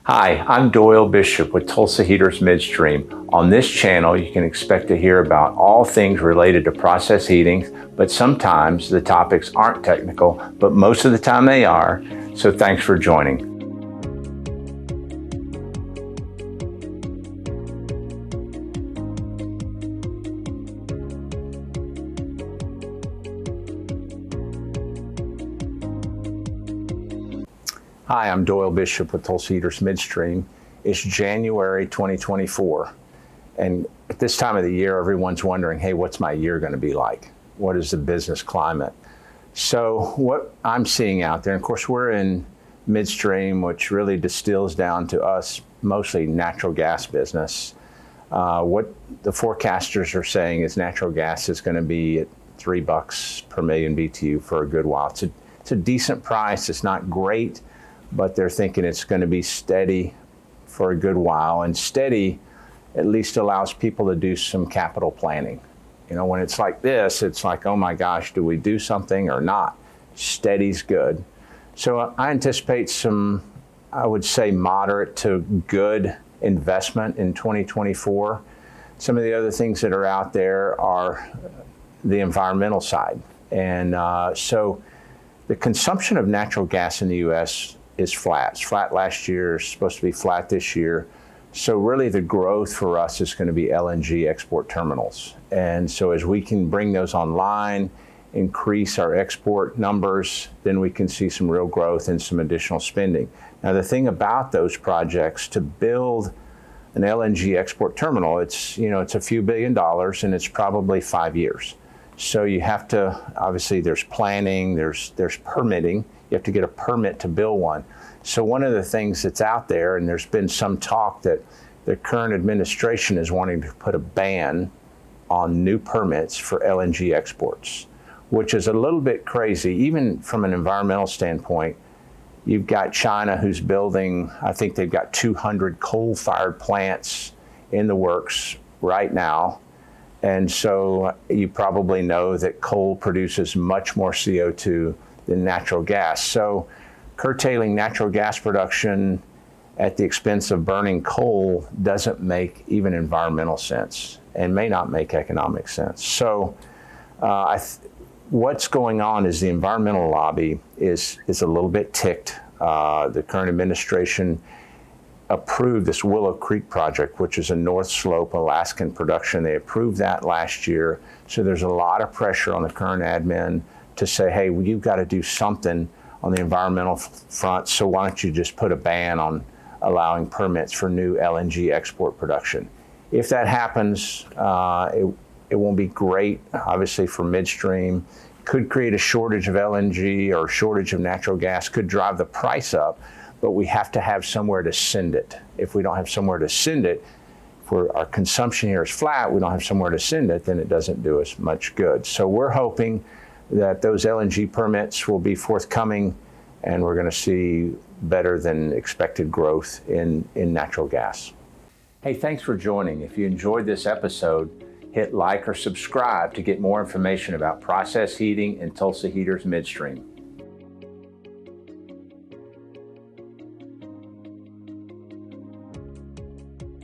Hi, I'm Doyle Bishop with Tulsa Heaters Midstream. On this channel, you can expect to hear about all things related to process heating, but sometimes the topics aren't technical, but most of the time they are, so thanks for joining. Hi, I'm Doyle Bishop with Tulsa Heaters Midstream. It's January 2024, and at this time of the year, everyone's wondering, hey, what's my year going to be like? What is the business climate? So what I'm seeing out there, and of course we're in midstream, which really distills down to us mostly natural gas business. What the forecasters are saying is natural gas is going to be at $3 per million BTU for a good while. It's a decent price. It's not great, but they're thinking it's going to be steady for a good while. And steady at least allows people to do some capital planning. You know, when it's like this, it's like, oh my gosh, do we do something or not? Steady's good. So I anticipate some, I would say, moderate to good investment in 2024. Some of the other things that are out there are the environmental side. And so the consumption of natural gas in the U.S. is flat. It's flat last year, it's supposed to be flat this year. So really the growth for us is going to be LNG export terminals. And so as we can bring those online, increase our export numbers, then we can see some real growth and some additional spending. Now the thing about those projects, to build an LNG export terminal, it's a few $1 billion and it's probably 5 years. So you have to, obviously there's planning, there's permitting. You have to get a permit to build one. So one of the things that's out there, and there's been some talk that the current administration is wanting to put a ban on new permits for LNG exports, which is a little bit crazy, even from an environmental standpoint. You've got China who's building, I think they've got 200 coal-fired plants in the works right now. And so you probably know that coal produces much more CO2 than natural gas. So curtailing natural gas production at the expense of burning coal doesn't make even environmental sense and may not make economic sense. So what's going on is the environmental lobby is a little bit ticked. The current administration approved this Willow Creek project, which is a North Slope Alaskan production. They approved that last year. So there's a lot of pressure on the current admin to say, hey, well, you've got to do something on the environmental front, so why don't you just put a ban on allowing permits for new LNG export production? If that happens, it won't be great, obviously, for midstream. Could create a shortage of LNG or shortage of natural gas, could drive the price up, but we have to have somewhere to send it. If we don't have somewhere to send it, if our consumption here is flat, we don't have somewhere to send it, then it doesn't do us much good. So we're hoping that those LNG permits will be forthcoming and we're going to see better than expected growth in natural gas. Hey, thanks for joining. If you enjoyed this episode, hit like or subscribe to get more information about process heating and Tulsa Heaters Midstream.